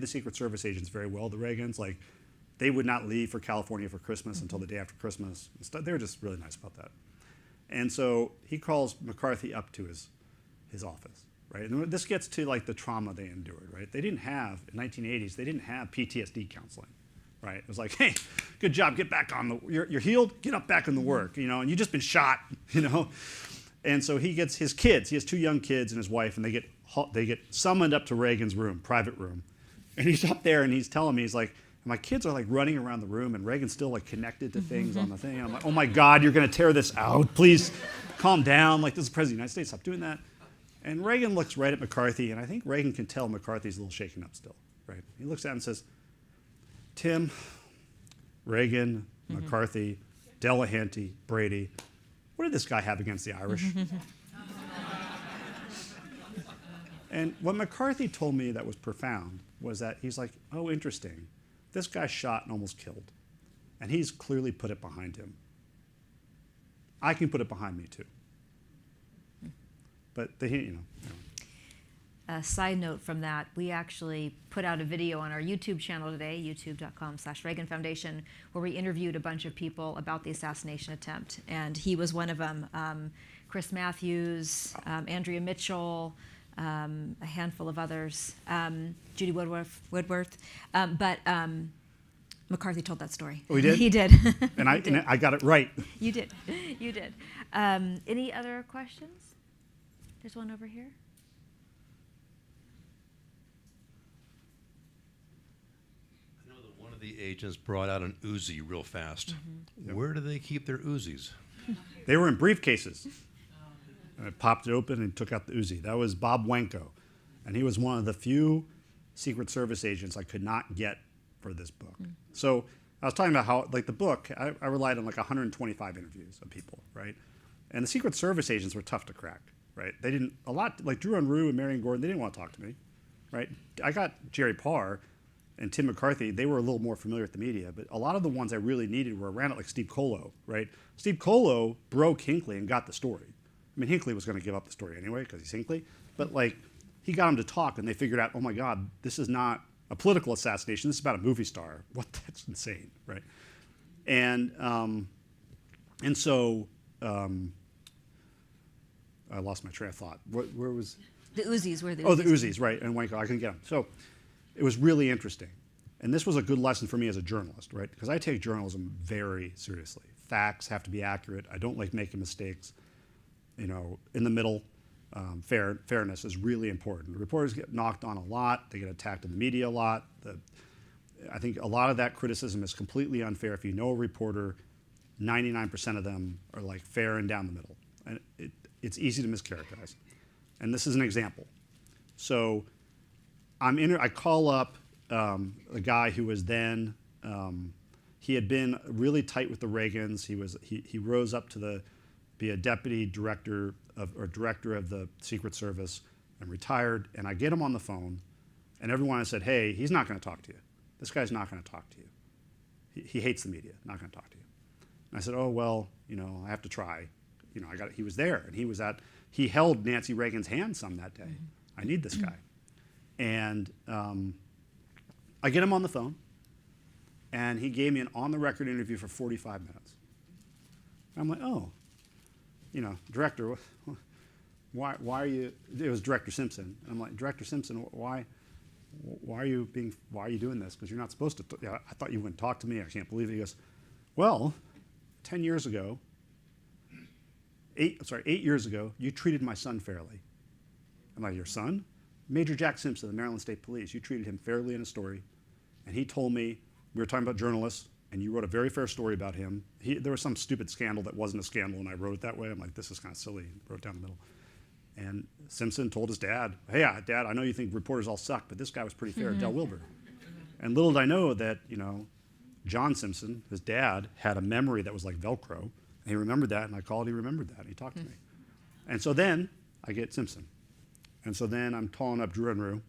the Secret Service agents very well. The Reagans, like, they would not leave for California for Christmas until the day after Christmas. They were just really nice about that. And so he calls McCarthy up to his office, right? And this gets to like the trauma they endured, right? They didn't have, in 1980s, they didn't have PTSD counseling, right? It was like, hey, good job, get back on you're healed, get up back in the work, and you just been shot, And so he gets his kids, he has 2 young kids and his wife, and they get summoned up to Reagan's room, private room. And he's up there and he's telling me, he's like, my kids are like running around the room and Reagan's still like connected to things on the thing. And I'm like, oh my God, you're gonna tear this out. Please calm down. Like, this is the President of the United States, stop doing that. And Reagan looks right at McCarthy, and I think Reagan can tell McCarthy's a little shaken up still, right? He looks at him and says, Tim, Reagan, McCarthy, Delahanty, Brady, what did this guy have against the Irish? And what McCarthy told me that was profound was that he's like, oh, interesting. This guy shot and almost killed. And he's clearly put it behind him. I can put it behind me too. But A side note from that, we actually put out a video on our YouTube channel today, youtube.com/Reagan Foundation, where we interviewed a bunch of people about the assassination attempt. And he was one of them. Chris Matthews, Andrea Mitchell, a handful of others, Judy Woodworth. But McCarthy told that story. Oh, he did? He did. And I got it right. You did. Any other questions? There's one over here. I know that one of the agents brought out an Uzi real fast. Where do they keep their Uzis? They were in briefcases. And I popped it open and took out the Uzi. That was Bob Wanko. And he was one of the few Secret Service agents I could not get for this book. So I was talking about how, like the book, I relied on like 125 interviews of people, right? And the Secret Service agents were tough to crack, right? They didn't, a lot, like Drew Unruh and Marion Gordon, they didn't want to talk to me, right? I got Jerry Parr and Tim McCarthy, they were a little more familiar with the media, but a lot of the ones I really needed were around it, like Steve Colo, right? Steve Colo broke Hinckley and got the story. I mean, Hinckley was going to give up the story anyway because he's Hinckley, but like he got him to talk and they figured out, oh my God, this is not a political assassination, this is about a movie star. What, that's insane, right? And so I lost my train of thought. Where was? The Uzis were the Uzis. Oh, the Uzis, right, and Wanko, I couldn't get them. So it was really interesting. And this was a good lesson for me as a journalist, right? Because I take journalism very seriously. Facts have to be accurate. I don't like making mistakes. You know, in the middle, fairness is really important. Reporters get knocked on a lot. They get attacked in the media a lot. I think a lot of that criticism is completely unfair. If you know a reporter, 99% of them are like fair and down the middle. And it's easy to mischaracterize. And this is an example. So I call up a guy who was then, he had been really tight with the Reagans. He rose up to be a deputy director director of the Secret Service and retired. And I get him on the phone, and everyone I said, hey, he's not going to talk to you. This guy's not going to talk to you. He hates the media, not going to talk to you. And I said, oh, well, you know, I have to try. You know, he was there, and he held Nancy Reagan's hand some that day. I need this guy. And I get him on the phone, and he gave me an on-the-record interview for 45 minutes. I'm like, oh, you know, director, why are you? It was Director Simpson. I'm like, Director Simpson, why are you doing this? Because you're not supposed to. Yeah, I thought you wouldn't talk to me. I can't believe it. He goes, well, 10 years ago, 8 years ago, you treated my son fairly. I'm like, your son? Major Jack Simpson, the Maryland State Police. You treated him fairly in a story, and he told me, we were talking about journalists, and you wrote a very fair story about him. There was some stupid scandal that wasn't a scandal, and I wrote it that way. I'm like, this is kind of silly, and wrote it down the middle. And Simpson told his dad, hey, Dad, I know you think reporters all suck, but this guy was pretty fair, Del Wilber. And little did I know that, you know, John Simpson, his dad, had a memory that was like Velcro, and he remembered that, and I called, he remembered that, and he talked to me. And so then I get Simpson. And so then I'm calling up Drew Unruh,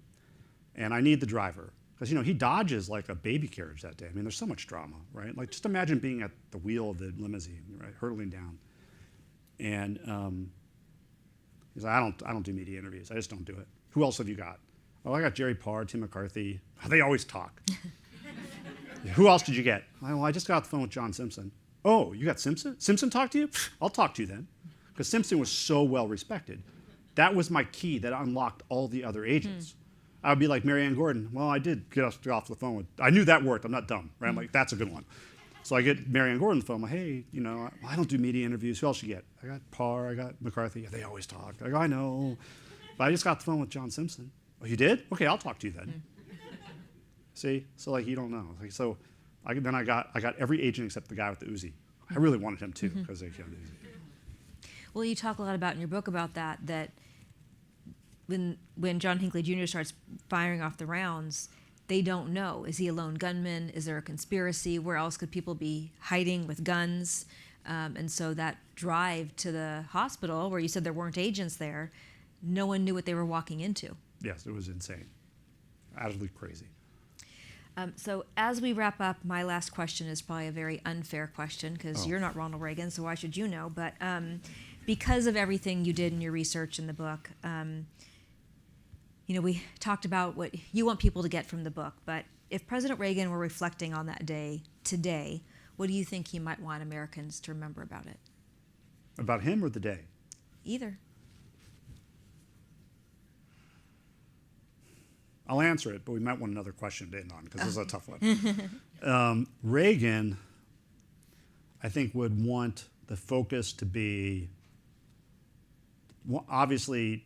and I need the driver. Because, you know, he dodges like a baby carriage that day. I mean, there's so much drama, right? Like, just imagine being at the wheel of the limousine, right, hurtling down. And he's like, I don't do media interviews. I just don't do it. Who else have you got? Oh, I got Jerry Parr, Tim McCarthy. They always talk. Who else did you get? Well, I just got off the phone with John Simpson. Oh, you got Simpson? Simpson talked to you? I'll talk to you then. Because Simpson was so well respected. That was my key that unlocked all the other agents. I would be like Marianne Gordon. Well, I did get off the phone with. I knew that worked. I'm not dumb, right? I'm like, that's a good one. So I get Marianne Gordon on the phone. I'm like, hey, you know, I don't do media interviews. Who else you get? I got Parr. I got McCarthy. Yeah, they always talk. I go, I know, but I just got off the phone with John Simpson. Oh, you did? Okay, I'll talk to you then. See, so like you don't know. Like, so I got every agent except the guy with the Uzi. I really wanted him too because they killed the Uzi. Well, you talk a lot about in your book about that when John Hinckley Jr. starts firing off the rounds, they don't know. Is he a lone gunman? Is there a conspiracy? Where else could people be hiding with guns? And so that drive to the hospital, where you said there weren't agents there, no one knew what they were walking into. Yes, it was insane. Absolutely crazy. So as we wrap up, my last question is probably a very unfair question because you're not Ronald Reagan, so why should you know? But because of everything you did in your research in the book, you know, we talked about what you want people to get from the book, but if President Reagan were reflecting on that day today, what do you think he might want Americans to remember about it? About him or the day? Either. I'll answer it, but we might want another question to end on because this is a tough one. Reagan, I think, would want the focus to be, obviously,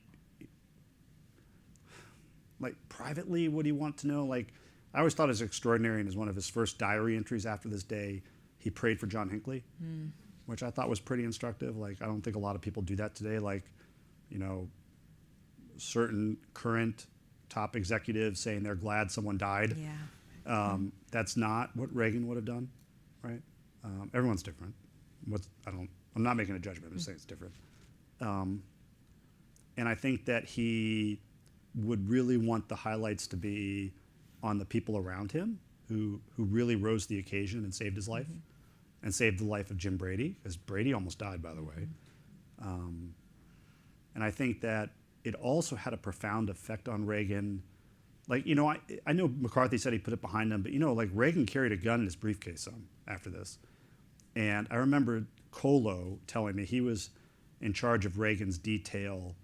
like privately, what do you want to know? Like, I always thought it was extraordinary, and as one of his first diary entries after this day, he prayed for John Hinckley, which I thought was pretty instructive. Like, I don't think a lot of people do that today. Like, you know, certain current top executives saying they're glad someone died. Yeah. That's not what Reagan would have done, right? Everyone's different. I'm not making a judgment. I'm just saying it's different. And I think that he would really want the highlights to be on the people around him who really rose to the occasion and saved his life, and saved the life of Jim Brady, because Brady almost died, by the way. And I think that it also had a profound effect on Reagan. Like, you know, I know McCarthy said he put it behind him, but, you know, like Reagan carried a gun in his briefcase after this. And I remember Kolo telling me he was in charge of Reagan's detail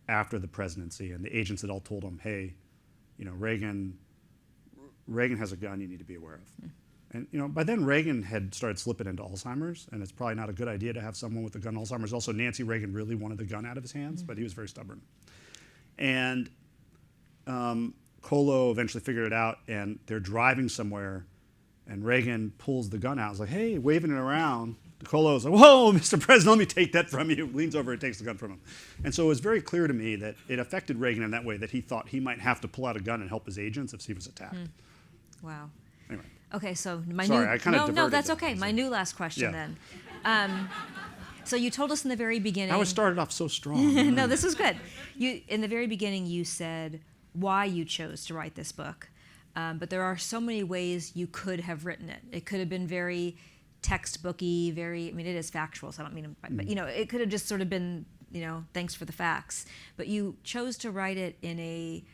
after the presidency, and the agents had all told him, hey, you know, Reagan has a gun you need to be aware of. And, you know, by then Reagan had started slipping into Alzheimer's, and it's probably not a good idea to have someone with a gun Alzheimer's. Also, Nancy Reagan really wanted the gun out of his hands, but he was very stubborn. And Kolo eventually figured it out, and they're driving somewhere, and Reagan pulls the gun out. He's like, hey, waving it around. Kolo's like, whoa, Mr. President, let me take that from you. Leans over and takes the gun from him. And so it was very clear to me that it affected Reagan in that way, that he thought he might have to pull out a gun and help his agents if he was attacked. Wow. Anyway. Okay, so Sorry, I kind of diverted. No, that's there. okay. My new last question Yeah. then. So you told us in the very beginning. I was started off so strong. No, this is good. In the very beginning, you said why you chose to write this book, but there are so many ways you could have written it. It could have been very textbooky, I mean, it is factual, so I don't mean, but you know, it could have just sort of been, you know, thanks for the facts. But you chose to write it in a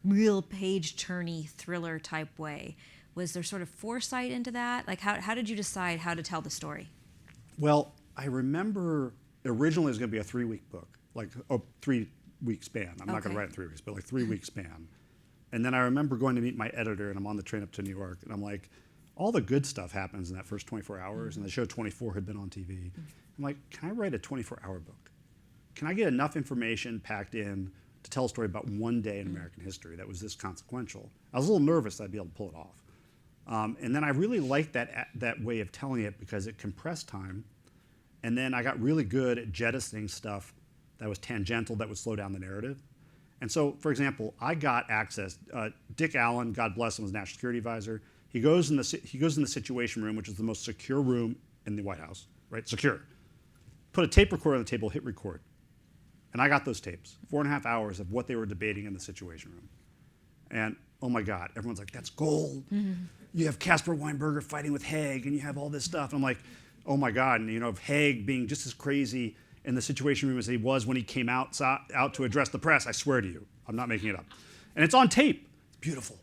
real page-turny thriller type way. Was there sort of foresight into that? Like, how did you decide how to tell the story? Well, I remember originally it was going to be a 3-week book, like a 3-week span. I'm not going Okay. to write it in 3 weeks, but like 3-week span. And then I remember going to meet my editor, and I'm on the train up to New York, and I'm like, all the good stuff happens in that first 24 hours, and the show 24 had been on TV. I'm like, can I write a 24-hour book? Can I get enough information packed in to tell a story about one day in American history that was this consequential? I was a little nervous that I'd be able to pull it off. And then I really liked that way of telling it because it compressed time. And then I got really good at jettisoning stuff that was tangential, that would slow down the narrative. And so, for example, I got access. Dick Allen, God bless him, was National Security Advisor. He goes in the Situation Room, which is the most secure room in the White House, right? Secure. Put a tape recorder on the table, hit record. And I got those tapes, 4.5 hours of what they were debating in the Situation Room. And oh my God, everyone's like, that's gold. You have Caspar Weinberger fighting with Haig, and you have all this stuff. And I'm like, oh my God. And you know, of Haig being just as crazy in the Situation Room as he was when he came out to address the press. I swear to you, I'm not making it up. And it's on tape. It's beautiful.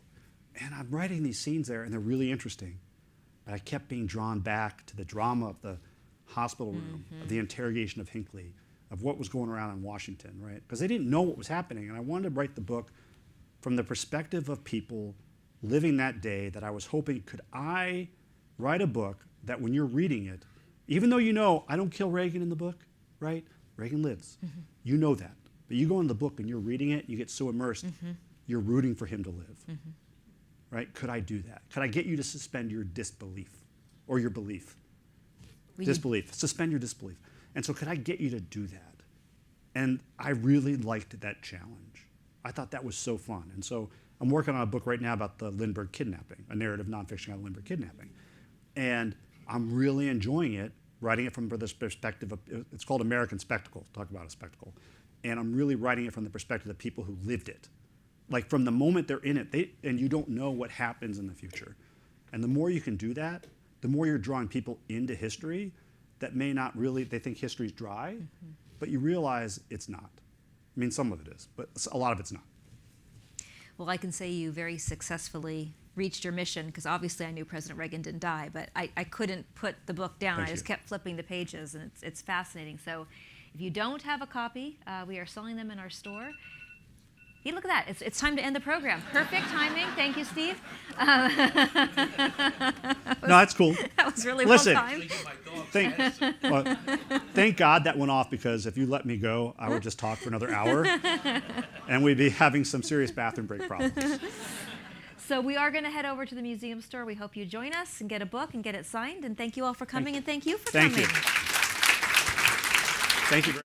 And I'm writing these scenes there, and they're really interesting. But I kept being drawn back to the drama of the hospital room, of the interrogation of Hinckley, of what was going around in Washington, right? Because they didn't know what was happening. And I wanted to write the book from the perspective of people living that day, that I was hoping, could I write a book that when you're reading it, even though you know I don't kill Reagan in the book, right? Reagan lives. You know that. But you go in the book and you're reading it, you get so immersed, you're rooting for him to live. Right? Could I do that? Could I get you to suspend your disbelief or your belief? Disbelief. Suspend your disbelief. And so could I get you to do that? And I really liked that challenge. I thought that was so fun. And so I'm working on a book right now about the Lindbergh kidnapping, a narrative nonfiction on Lindbergh kidnapping. And I'm really enjoying it, writing it from this perspective of, it's called American Spectacle, talk about a spectacle. And I'm really writing it from the perspective of people who lived it. Like from the moment they're in it, and you don't know what happens in the future. And the more you can do that, the more you're drawing people into history that may not really, they think history's dry, but you realize it's not. I mean, some of it is, but a lot of it's not. Well, I can say you very successfully reached your mission, because obviously I knew President Reagan didn't die, but I couldn't put the book down. Thank I just you. kept flipping the pages, and it's fascinating. So if you don't have a copy, we are selling them in our store. Hey, look at that. It's time to end the program. Perfect timing. Thank you, Steve. No, that's cool. That was really Listen. well timed. Thank God that went off, because if you let me go, I would just talk for another hour, and we'd be having some serious bathroom break problems. So we are going to head over to the museum store. We hope you join us and get a book and get it signed. And thank you all for coming, and thank you for coming. Thank you. Thank you.